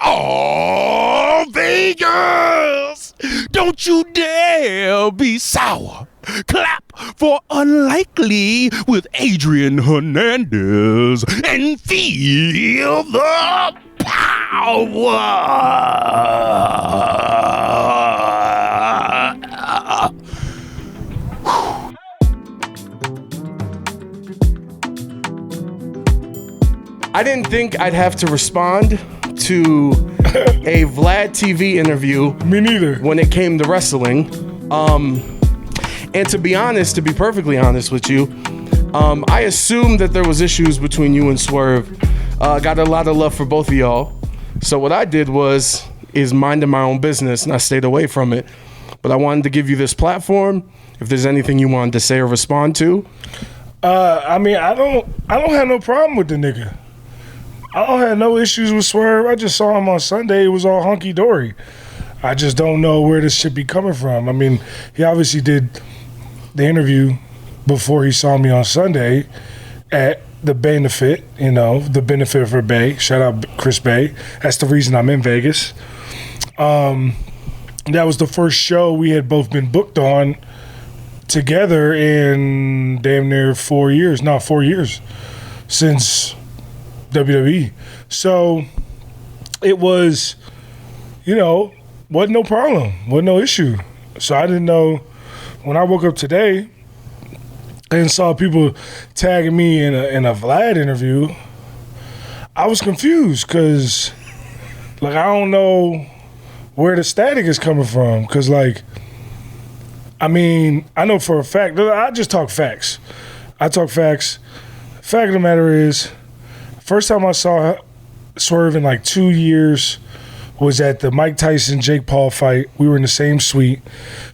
Oh, Vegas! Don't you dare be sour. Clap for Unlikely with Adrian Hernandez and feel the power. I didn't think I'd have to respond to a VladTV interview. Me neither. When it came to wrestling. And to be honest, to be perfectly honest with you, I assumed that there was issues between you and Swerve. Got a lot of love for both of y'all. So what I did is minding my own business, and I stayed away from it. But I wanted to give you this platform. If there's anything you wanted to say or respond to. I mean, I don't have no problem with the nigga. I don't have no issues with Swerve. I just saw him on Sunday. It was all hunky-dory. I just don't know where this shit be coming from. I mean, he obviously did the interview before he saw me on Sunday at the benefit, the benefit for Bay. Shout out Chris Bay. That's the reason I'm in Vegas. That was the first show we had both been booked on together in damn near 4 years. No, 4 years since WWE. So it was, wasn't no problem, wasn't no issue. So I didn't know when I woke up today and saw people tagging me in a Vlad interview, I was confused because, I don't know where the static is coming from. Because, I know for a fact, I just talk facts. I talk facts. Fact of the matter is, first time I saw Swerve in 2 years was at the Mike Tyson-Jake Paul fight. We were in the same suite.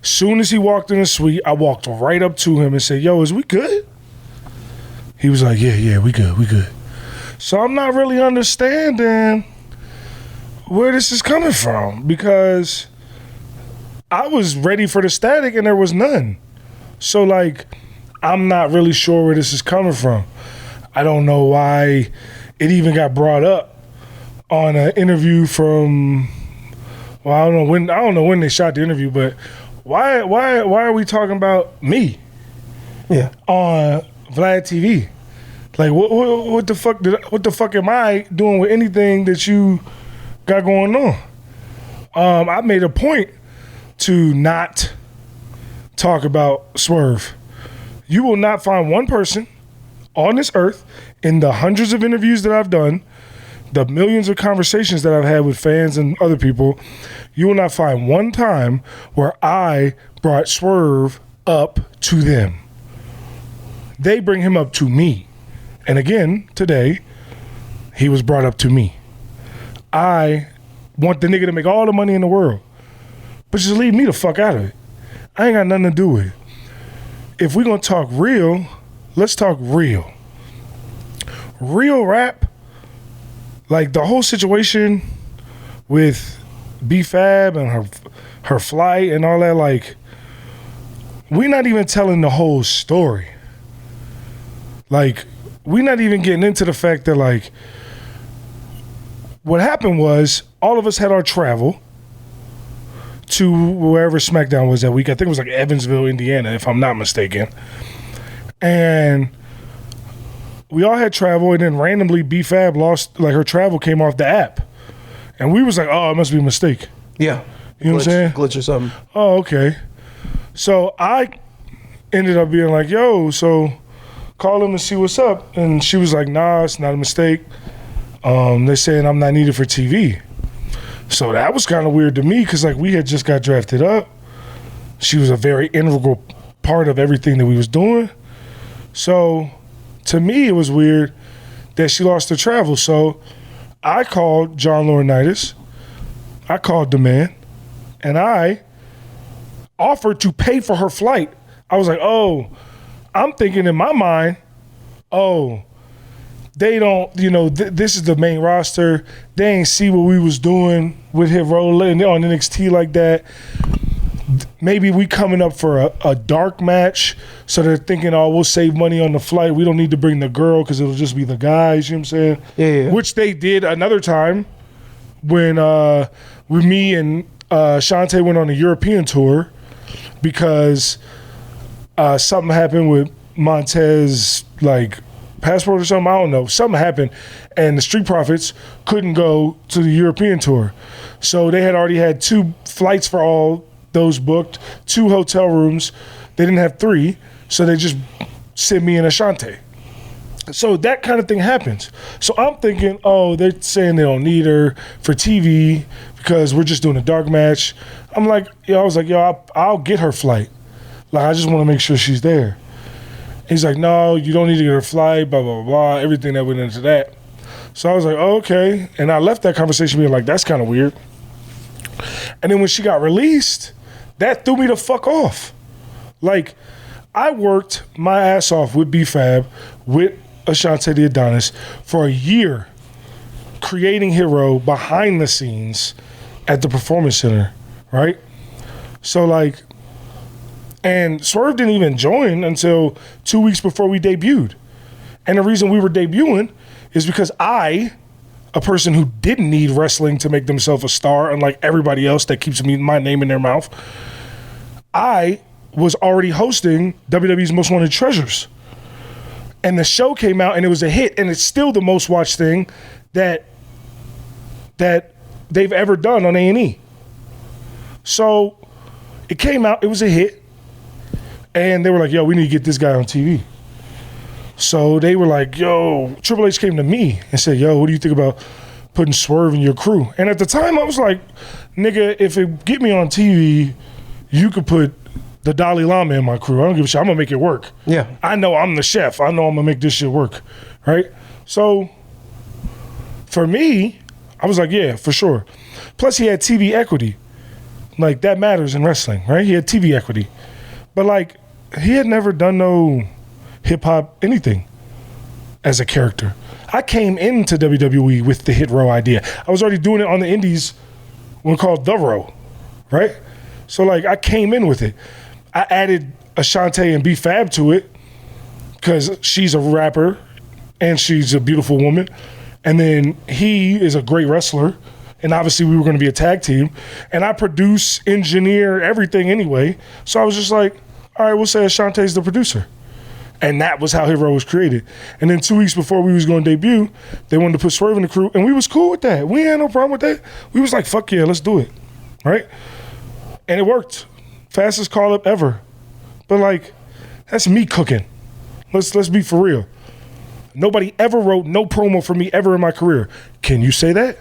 Soon as he walked in the suite, I walked right up to him and said, "Yo, is we good?" He was like, yeah, we good. So I'm not really understanding where this is coming from because I was ready for the static and there was none. So, I'm not really sure where this is coming from. I don't know why it even got brought up on an interview from, I don't know when they shot the interview, but why are we talking about me? Yeah. On Vlad TV? What the fuck am I doing with anything that you got going on? I made a point to not talk about Swerve. You will not find one person on this earth in the hundreds of interviews that I've done, the millions of conversations that I've had with fans and other people, you will not find one time where I brought Swerve up to them. They bring him up to me. And again, today, he was brought up to me. I want the nigga to make all the money in the world, but just leave me the fuck out of it. I ain't got nothing to do with it. If we're going to talk real, let's talk real. Real rap, the whole situation with B-Fab and her flight and all that, we're not even telling the whole story. We're not even getting into the fact that, what happened was all of us had our travel to wherever SmackDown was that week. I think it was Evansville, Indiana, if I'm not mistaken. And we all had travel, and then randomly B-Fab lost, her travel came off the app. And we was oh, it must be a mistake. Yeah. You know what I'm saying? Glitch or something. Oh, okay. So I ended up being yo, so call him and see what's up. And she was nah, it's not a mistake. They're saying I'm not needed for TV. So that was kind of weird to me because we had just got drafted up. She was a very integral part of everything that we was doing. So to me, it was weird that she lost her travel. So I called John Laurinaitis. I called the man. And I offered to pay for her flight. I was I'm thinking in my mind, they don't, this is the main roster. They ain't see what we was doing with him rolling on NXT like that. Maybe we coming up for a dark match, so they're thinking, we'll save money on the flight. We don't need to bring the girl because it'll just be the guys, you know what I'm saying? Yeah. Which they did another time when with me and Shantae went on a European tour because something happened with Montez, like passport or something. I don't know. Something happened, and the Street Profits couldn't go to the European tour, so they had already had 2 flights for all those booked, 2 hotel rooms. They didn't have 3, so they just sent me and Ashante. So that kind of thing happens. So I'm thinking, oh, they're saying they don't need her for TV because we're just doing a dark match. I'm like, I was like, I'll get her flight. Like, I just want to make sure she's there. He's like, no, you don't need to get her flight, blah, blah, blah, everything that went into that. So I was like, oh, okay. And I left that conversation being like, that's kind of weird. And then when she got released, that threw me the fuck off. Like, I worked my ass off with B-Fab, with Ashante the Adonis for a year, creating Hero behind the scenes at the Performance Center, right? So, like, and Swerve didn't even join until 2 weeks before we debuted. And the reason we were debuting is because I, a person who didn't need wrestling to make themselves a star, unlike everybody else that keeps my name in their mouth, I was already hosting WWE's Most Wanted Treasures. And the show came out and it was a hit, and it's still the most watched thing that they've ever done on A&E. So it came out, it was a hit, and they were like, yo, we need to get this guy on TV. So they were like, yo, Triple H came to me and said, yo, what do you think about putting Swerve in your crew? And at the time I was like, nigga, if it get me on TV, you could put the Dalai Lama in my crew. I don't give a shit. I'm gonna make it work. Yeah. I know I'm the chef. I know I'm gonna make this shit work. Right? So for me, I was like, yeah, for sure. Plus he had TV equity. Like, that matters in wrestling, right? He had TV equity. But like, he had never done no hip hop anything as a character. I came into WWE with the Hit Row idea. I was already doing it on the indies when called The Row, right? So like, I came in with it. I added Ashante and B-Fab to it because she's a rapper and she's a beautiful woman. And then he is a great wrestler. And obviously we were going to be a tag team. And I produce, engineer, everything anyway. So I was just like, all right, we'll say Ashante's the producer. And that was how Hero was created. And then 2 weeks before we was going to debut, they wanted to put Swerve in the crew. And we was cool with that. We had no problem with that. We was like, fuck yeah, let's do it. Right? And it worked. Fastest call up ever. But like, that's me cooking. Let's be for real. Nobody ever wrote no promo for me ever in my career. Can you say that?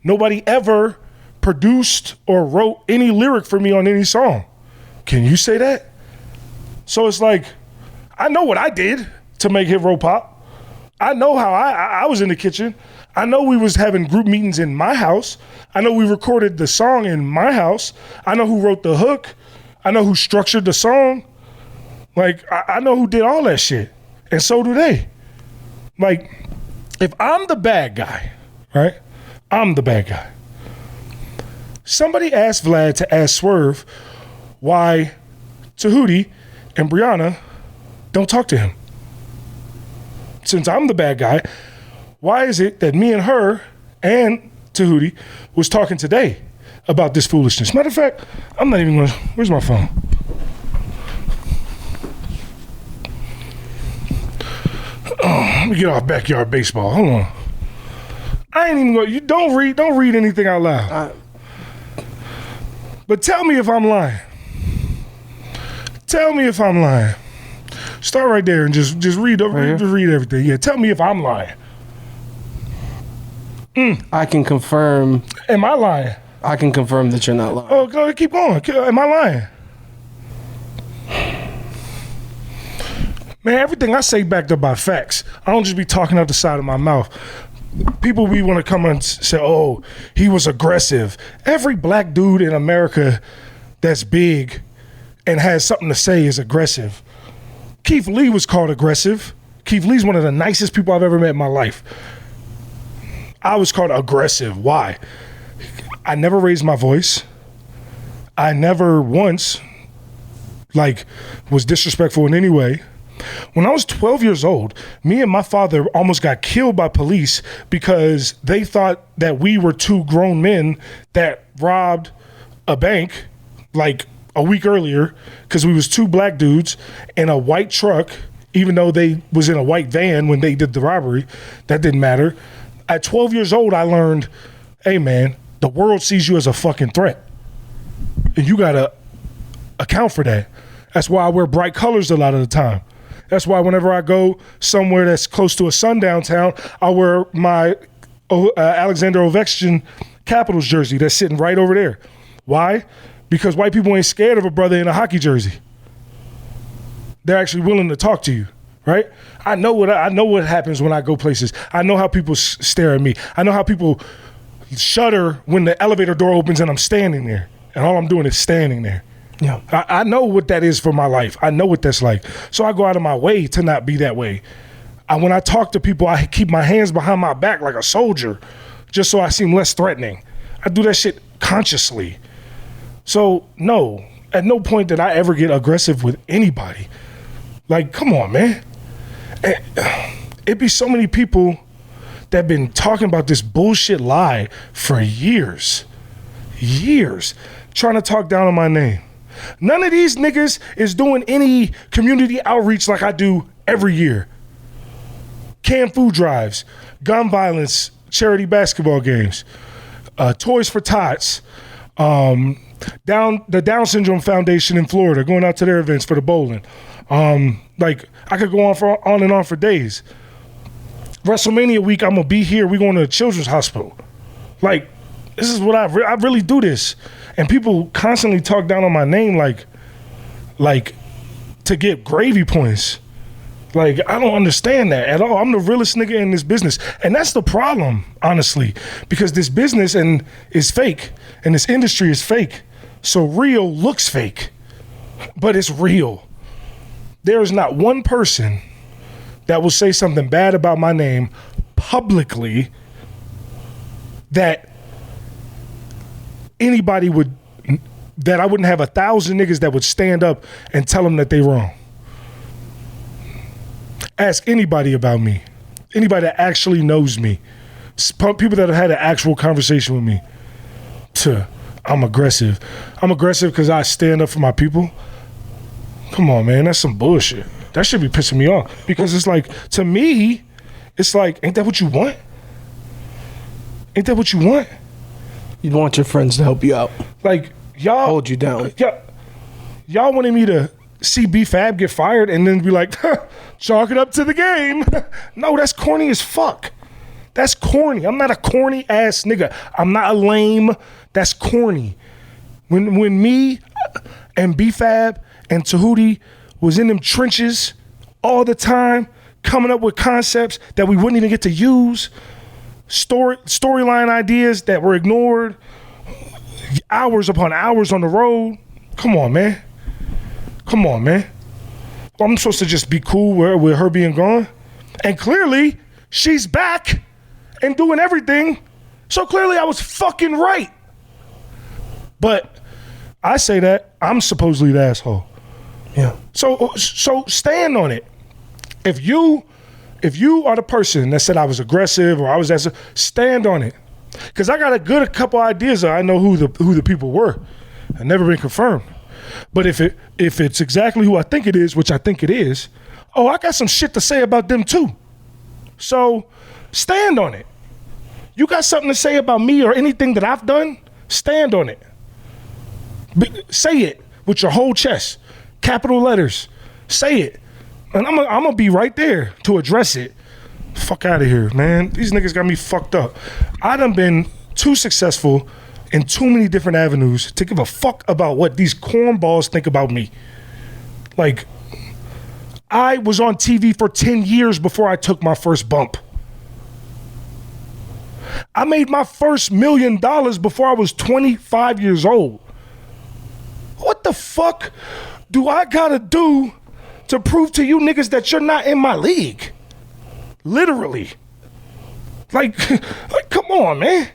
Nobody ever produced or wrote any lyric for me on any song. Can you say that? So it's like, I know what I did to make Hit Row pop. I know how I was in the kitchen. I know we was having group meetings in my house. I know we recorded the song in my house. I know who wrote the hook. I know who structured the song. Like, I know who did all that shit. And so do they. Like, if I'm the bad guy, right? I'm the bad guy. Somebody asked Vlad to ask Swerve why Tahuti and Brianna don't talk to him. Since I'm the bad guy, why is it that me and her and Tahuti was talking today about this foolishness? Matter of fact, I'm not even gonna, where's my phone? Oh, let me get off backyard baseball. Hold on. I ain't even gonna, you don't read anything out loud. But tell me if I'm lying. Tell me if I'm lying. Start right there and just read everything. Yeah, tell me if I'm lying. I can confirm. Am I lying? I can confirm that you're not lying. Oh, go keep going. Am I lying? Man, everything I say backed up by facts. I don't just be talking out the side of my mouth. People we want to come and say, oh, he was aggressive. Every black dude in America that's big and has something to say is aggressive. Keith Lee was called aggressive. Keith Lee's one of the nicest people I've ever met in my life. I was called aggressive. Why? I never raised my voice. I never once, was disrespectful in any way. When I was 12 years old, me and my father almost got killed by police because they thought that we were two grown men that robbed a bank like a week earlier because we was two black dudes in a white truck, even though they was in a white van when they did the robbery. That didn't matter. At 12 years old, I learned, hey man, the world sees you as a fucking threat. And you gotta account for that. That's why I wear bright colors a lot of the time. That's why whenever I go somewhere that's close to a sundown town, I wear my Alexander Ovechkin Capitals jersey that's sitting right over there. Why? Because white people ain't scared of a brother in a hockey jersey. They're actually willing to talk to you, right? I know what happens when I go places. I know how people stare at me. I know how people shudder when the elevator door opens and I'm standing there, and all I'm doing is standing there. Yeah, I know what that is for my life. I know what that's like. So I go out of my way to not be that way. When I talk to people, I keep my hands behind my back like a soldier, just so I seem less threatening. I do that shit consciously. So no, at no point did I ever get aggressive with anybody. Like, come on, man. It'd be so many people that been talking about this bullshit lie for years, trying to talk down on my name. None of these niggas is doing any community outreach like I do every year. Canned food drives, gun violence, charity basketball games, Toys for Tots, the Down Syndrome Foundation in Florida, going out to their events for the bowling. Like, I could go on and on for days. WrestleMania week, I'm gonna be here. We going to a children's hospital. Like, this is what I really do this. And people constantly talk down on my name like to get gravy points. Like, I don't understand that at all. I'm the realest nigga in this business. And that's the problem, honestly, because this business is fake and this industry is fake. So real looks fake, but it's real. There is not one person that will say something bad about my name publicly that anybody would, that I wouldn't have 1,000 niggas that would stand up and tell them that they wrong. Ask anybody about me. Anybody that actually knows me. People that have had an actual conversation with me. I'm aggressive. I'm aggressive because I stand up for my people. Come on, man. That's some bullshit. That should be pissing me off. Because it's like, to me, it's like, ain't that what you want? Ain't that what you want? You'd want your friends to help you out. Like, y'all hold you down. Y'all wanted me to see B-Fab get fired and then be like, chalk it up to the game. No, that's corny as fuck. That's corny. I'm not a corny ass nigga. I'm not a lame. That's corny. When me and B-Fab and Tahuti was in them trenches all the time, coming up with concepts that we wouldn't even get to use, storyline ideas that were ignored, hours upon hours on the road. Come on, man. Come on, man. Well, I'm supposed to just be cool with her being gone? And clearly, she's back and doing everything. So clearly I was fucking right. But I say that, I'm supposedly the asshole. Yeah. So stand on it. If you are the person that said I was aggressive or I was stand on it. Because I got a couple ideas. I know who the people were. I've never been confirmed. But if it's exactly who I think it is, which I think it is, I got some shit to say about them too. So stand on it. You got something to say about me or anything that I've done? Stand on it. Say it with your whole chest. Capital letters. Say it. And I'm gonna be right there to address it. Fuck out of here, man. These niggas got me fucked up. I done been too successful in too many different avenues to give a fuck about what these cornballs think about me. Like, I was on TV for 10 years before I took my first bump. I made my first $1 million before I was 25 years old. What the fuck do I gotta do to prove to you niggas that you're not in my league? Literally. Like come on, man.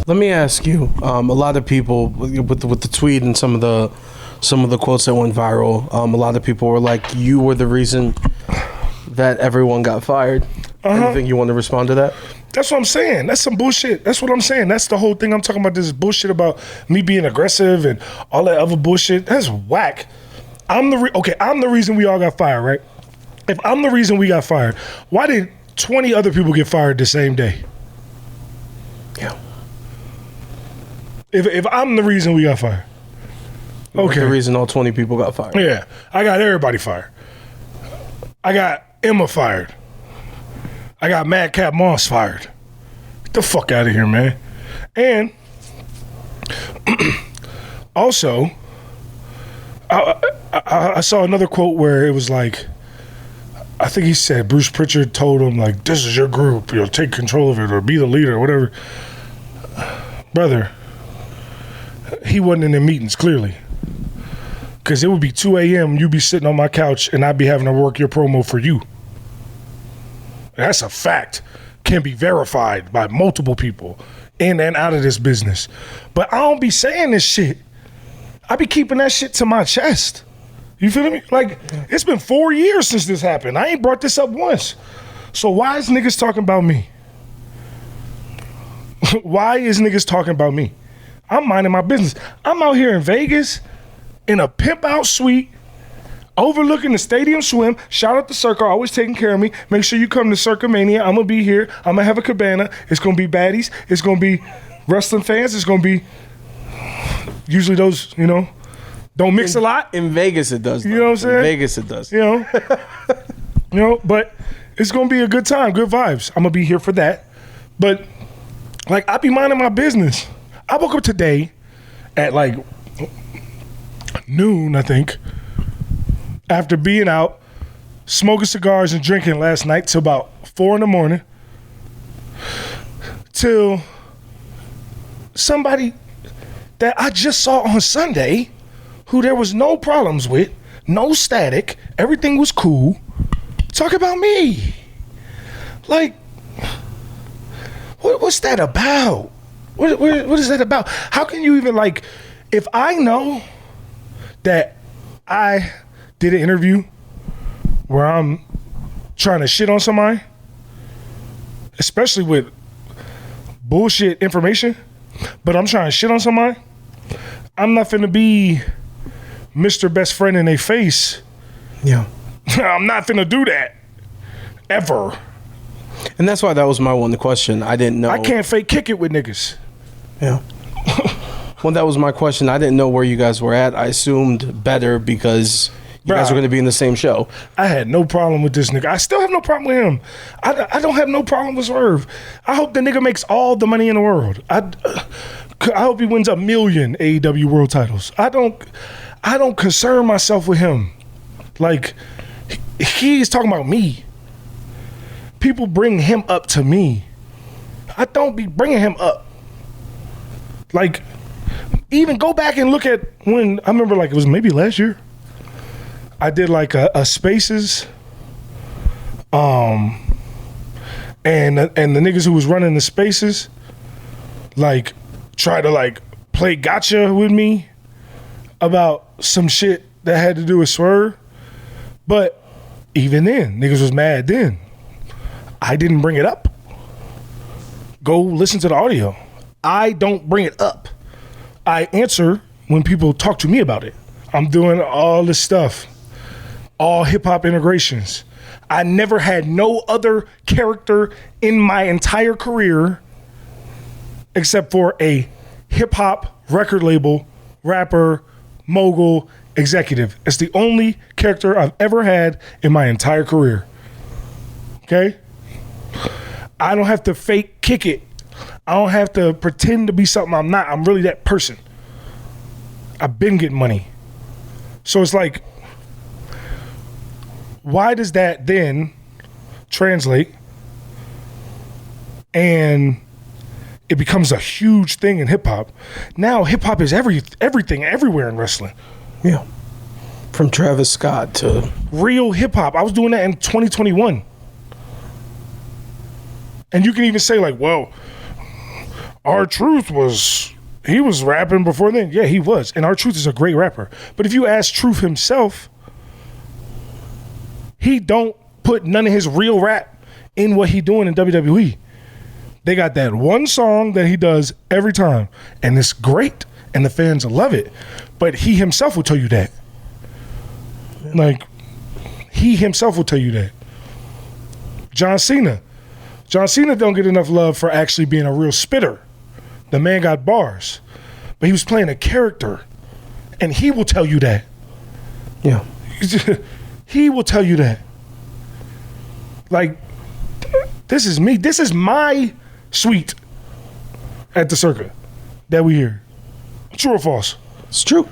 Let me ask you. A lot of people with the tweet and some of the quotes that went viral. A lot of people were like, "You were the reason that everyone got fired." Anything you want to respond to that? That's what I'm saying. That's some bullshit. That's what I'm saying. That's the whole thing I'm talking about. This bullshit about me being aggressive and all that other bullshit. That's whack. I'm the reason we all got fired, right? If I'm the reason we got fired, why did 20 other people get fired the same day? Yeah. If I'm the reason we got fired. Okay. The reason all 20 people got fired. Yeah. I got everybody fired. I got Emma fired. I got Madcap Moss fired. Get the fuck out of here, man. And also, I saw another quote where it was like, I think he said Bruce Pritchard told him, like, this is your group, take control of it or be the leader or whatever. Brother, he wasn't in the meetings, clearly. Because it would be 2 a.m., you'd be sitting on my couch and I'd be having to work your promo for you. That's a fact. Can be verified by multiple people in and out of this business. But I don't be saying this shit. I be keeping that shit to my chest. You feel me? Like, it's been 4 years since this happened. I ain't brought this up once. So why is niggas talking about me? Why is niggas talking about me? I'm minding my business. I'm out here in Vegas in a pimp out suite overlooking the Stadium Swim. Shout out to Circa, always taking care of me. Make sure you come to Circa Mania. I'm going to be here. I'm going to have a cabana. It's going to be baddies. It's going to be wrestling fans. It's going to be usually those, don't mix a lot. In Vegas it does. You know what I'm saying? In Vegas it does. But it's going to be a good time, good vibes. I'm going to be here for that. But, like, I be minding my business. I woke up today at, like, noon, I think, after being out, smoking cigars and drinking last night till about 4 a.m, till somebody that I just saw on Sunday, who there was no problems with, no static, everything was cool, talk about me. Like, what's that about? What is that about? How can you even, like, if I know that I did an interview where I'm trying to shit on somebody, especially with bullshit information, but I'm trying to shit on somebody, I'm not finna be Mr. Best Friend in their face. Yeah. I'm not finna do that. Ever. And that's why that was my one question. I didn't know. I can't fake kick it with niggas. Yeah. Well, that was my question. I didn't know where you guys were at. I assumed better because you guys were going to be in the same show. I had no problem with this nigga. I still have no problem with him. I don't have no problem with Swerve. I hope the nigga makes all the money in the world. I hope he wins 1 million AEW world titles. I don't concern myself with him. Like, he's talking about me. People bring him up to me. I don't be bringing him up. Like, even go back and look at when, I remember, like, it was maybe last year, I did like a Spaces, and the niggas who was running the Spaces, like, try to, like, play gotcha with me about some shit that had to do with Swerve. But even then, niggas was mad then. I didn't bring it up. Go listen to the audio. I don't bring it up. I answer when people talk to me about it. I'm doing all this stuff. All hip-hop integrations. I never had no other character in my entire career except for a hip-hop record label, rapper, mogul, executive. It's the only character I've ever had in my entire career. Okay? I don't have to fake kick it. I don't have to pretend to be something I'm not. I'm really that person. I've been getting money. So it's like, why does that then translate and it becomes a huge thing in hip-hop? Now hip-hop is everything, everywhere in wrestling. Yeah. From Travis Scott to real hip-hop. I was doing that in 2021. And you can even say, like, well, R-Truth he was rapping before then. Yeah, he was. And R-Truth is a great rapper. But if you ask Truth himself, he don't put none of his real rap in what he doing in WWE. They got that one song that he does every time, and it's great, and the fans love it. But he himself will tell you that. Like, he himself will tell you that. John Cena don't get enough love for actually being a real spitter. The man got bars, but he was playing a character, and he will tell you that. Yeah. He will tell you that. Like, this is me. This is my suite at the Circa that we hear. True or false? It's true.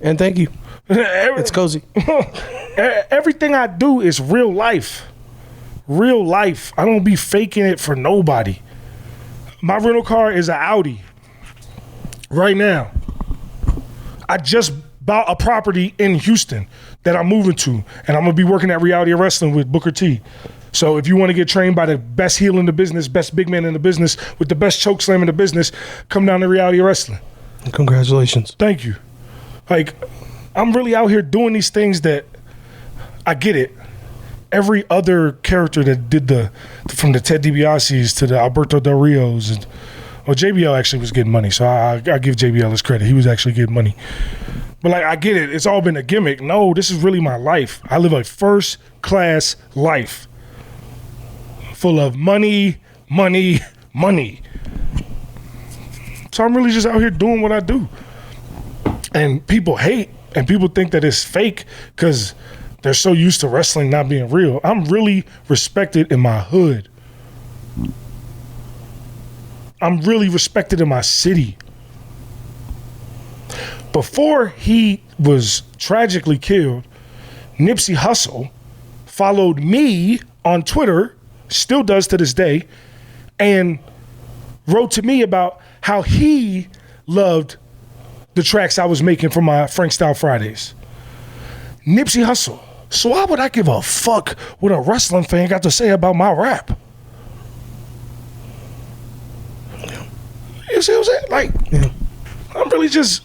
And thank you. It's cozy. Everything I do is real life. Real life. I don't be faking it for nobody. My rental car is an Audi. Right now. I just bought a property in Houston that I'm moving to, and I'm gonna be working at Reality of Wrestling with Booker T. So if you want to get trained by the best heel in the business, best big man in the business, with the best choke slam in the business, come down to Reality of Wrestling. Congratulations. Thank you. Like, I'm really out here doing these things that I get it. Every other character that did from the Ted DiBiase's to the Alberto Del Rios, JBL actually was getting money, so I give JBL his credit. He was actually getting money. But like, I get it. It's all been a gimmick. No, this is really my life. I live a first class life full of money, money, money. So I'm really just out here doing what I do. And people hate, and people think that it's fake because they're so used to wrestling not being real. I'm really respected in my hood. I'm really respected in my city. Before he was tragically killed, Nipsey Hussle followed me on Twitter, still does to this day, and wrote to me about how he loved the tracks I was making for my Frank Style Fridays. Nipsey Hussle. So why would I give a fuck what a wrestling fan got to say about my rap? You see what I'm saying? Like, yeah. I'm really just,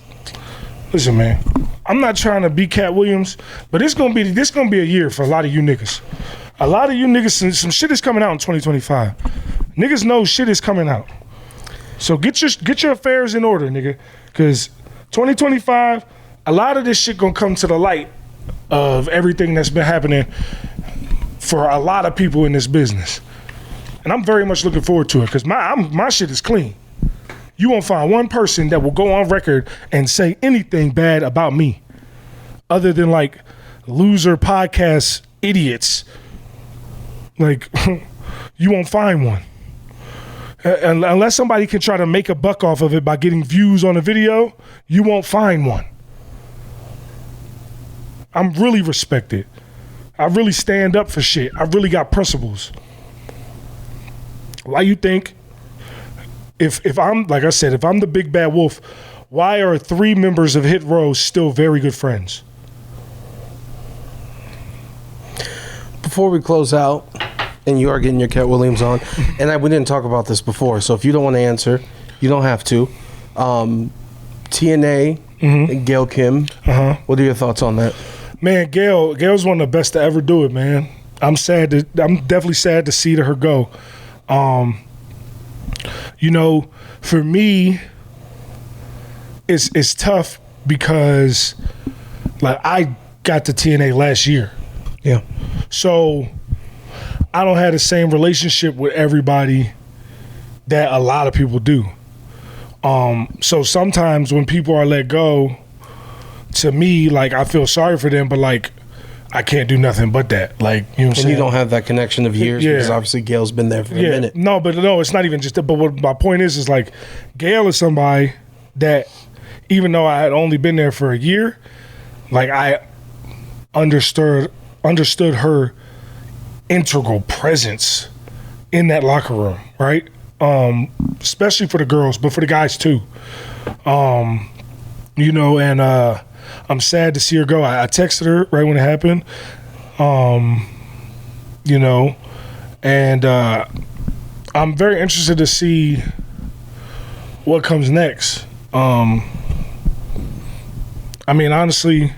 listen, man. I'm not trying to be Cat Williams, but this gonna be a year for a lot of you niggas. A lot of you niggas, some shit is coming out in 2025. Niggas know shit is coming out. So get your affairs in order, nigga. Cause 2025, a lot of this shit gonna come to the light of everything that's been happening for a lot of people in this business. And I'm very much looking forward to it, because my shit is clean. You won't find one person that will go on record and say anything bad about me other than like loser podcast idiots. Like, you won't find one. Unless somebody can try to make a buck off of it by getting views on a video, you won't find one. I'm really respected. I really stand up for shit. I really got principles. Why you think if I'm, like I said, if I'm the big bad wolf, why are 3 members of Hit Row still very good friends? Before we close out, and you are getting your Cat Williams on, and we didn't talk about this before, so if you don't want to answer, you don't have to. TNA, and Gail Kim, what are your thoughts on that? Man, Gail's one of the best to ever do it, man. I'm definitely sad to see her go. You know, for me, it's tough because, like, I got to TNA last year. Yeah. So I don't have the same relationship with everybody that a lot of people do. So sometimes when people are let go, to me, like, I feel sorry for them, but like, I can't do nothing but that. Like, you know what I'm saying? And you don't have that connection of years, because obviously Gail's been there for a minute. No, it's not even just that. But what my point is like, Gail is somebody that, even though I had only been there for a year, like, I understood her integral presence in that locker room, right? Especially for the girls, but for the guys too. You know, and I'm sad to see her go. I texted her right when it happened. You know, and I'm very interested to see what comes next? I mean, honestly,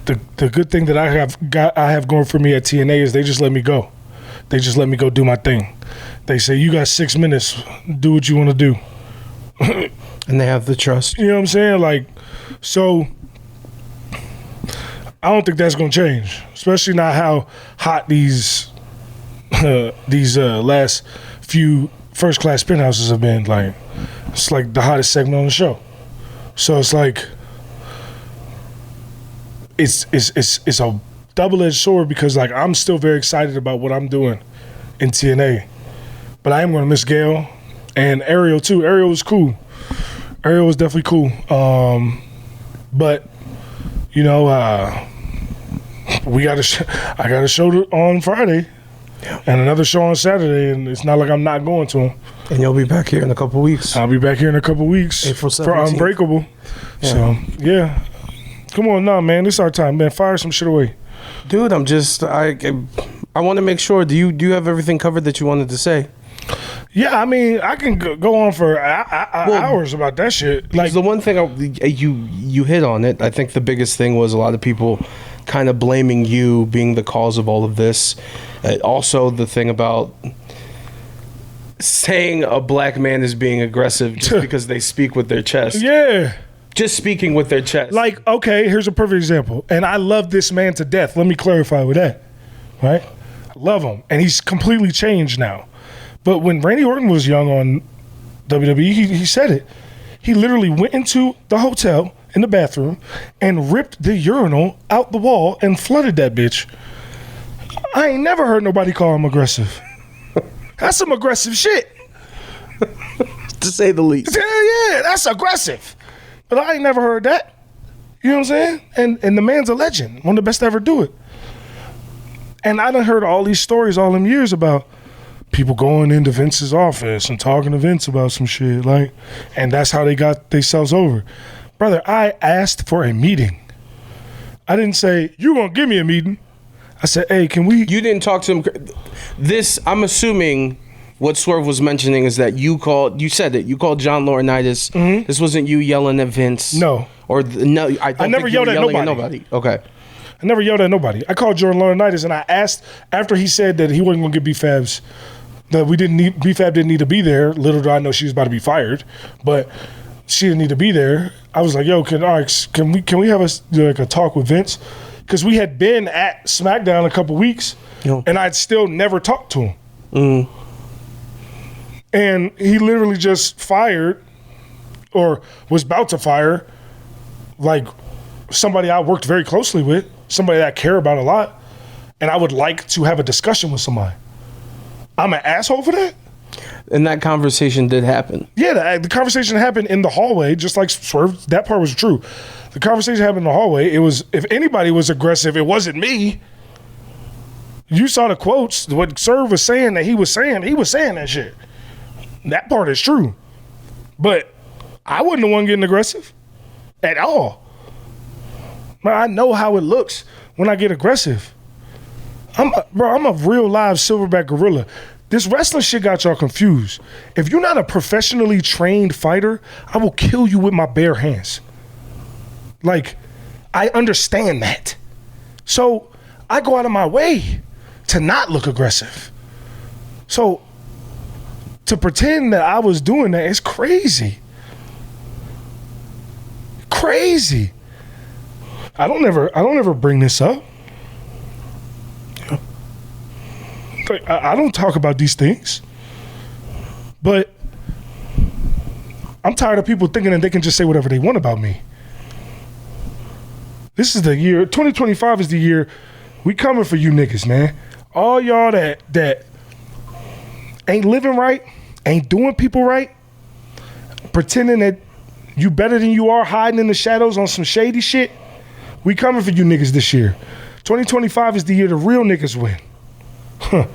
the good thing that I have going for me at TNA is they just let me go. They just let me go do my thing. They say, you got 6 minutes, do what you want to do. And they have the trust. You know what I'm saying? Like, so I don't think that's gonna change, especially not how hot these last few first class penthouses have been. Like, it's like the hottest segment on the show. So it's like it's a double-edged sword because like I'm still very excited about what I'm doing in TNA, but I am gonna miss Gail and Ariel too. Ariel was cool. Ariel was definitely cool. But you know, I got a show on Friday and another show on Saturday, and it's not like I'm not going to them. And you'll be back here in a couple weeks. I'll be back here in a couple weeks April for 17th. Unbreakable. Yeah. So yeah, come on, nah, man, this our time, man. Fire some shit away, Dude, I'm just I want to make sure. Do you have everything covered that you wanted to say? Yeah, I mean, I can go on for hours about that shit. Like The one thing you hit on it. I think the biggest thing was a lot of people kind of blaming you being the cause of all of this. Also, the thing about saying a black man is being aggressive just because they speak with their chest. yeah. Just speaking with their chest. Like, okay, here's a perfect example. And I love this man to death. Let me clarify with that. Right? I love him. And he's completely changed now. But when Randy Orton was young on WWE, he said it. He literally went into the hotel in the bathroom and ripped the urinal out the wall and flooded that bitch. I ain't never heard nobody call him aggressive. That's some aggressive shit. to say the least. Yeah, that's aggressive. But I ain't never heard that. You know what I'm saying? And the man's a legend. One of the best to ever do it. And I done heard all these stories all them years about people going into Vince's office and talking to Vince about some shit. Like, and that's how they got themselves over. Brother, I asked for a meeting. I didn't say, you gonna give me a meeting. I said, hey, can we? You didn't talk to him. This, I'm assuming, what Swerve was mentioning is that you called John Laurinaitis. Mm-hmm. This wasn't you yelling at Vince. No. Or no, I never yelled at nobody. Okay. I never yelled at nobody. I called Jordan Laurinaitis and I asked, after he said that he wasn't gonna get B-Fabs, that B-Fab didn't need to be there. Little did I know she was about to be fired, but she didn't need to be there. I was like, yo, can we have a talk with Vince? Because we had been at SmackDown a couple weeks, and I'd still never talked to him. Mm. And he literally just fired, or was about to fire, like somebody I worked very closely with, somebody that I care about a lot, and I would like to have a discussion with somebody. I'm an asshole for that? And that conversation did happen. Yeah, the conversation happened in the hallway, just like Swerve. That part was true. The conversation happened in the hallway. It was, if anybody was aggressive, it wasn't me. You saw the quotes. What Swerve was saying that he was saying that shit. That part is true. But I wasn't the one getting aggressive at all. Man, I know how it looks when I get aggressive. I'm a real live silverback gorilla. This wrestling shit got y'all confused. If you're not a professionally trained fighter, I will kill you with my bare hands. Like, I understand that. So I go out of my way to not look aggressive. So to pretend that I was doing that is crazy. Crazy. I don't ever bring this up. Like, I don't talk about these things. But I'm tired of people thinking that they can just say whatever they want about me. This is the year, 2025 is the year we coming for you niggas, man. All y'all that ain't living right, ain't doing people right, pretending that you better than you are, hiding in the shadows on some shady shit. We coming for you niggas this year. 2025 is the year the real niggas win. Huh.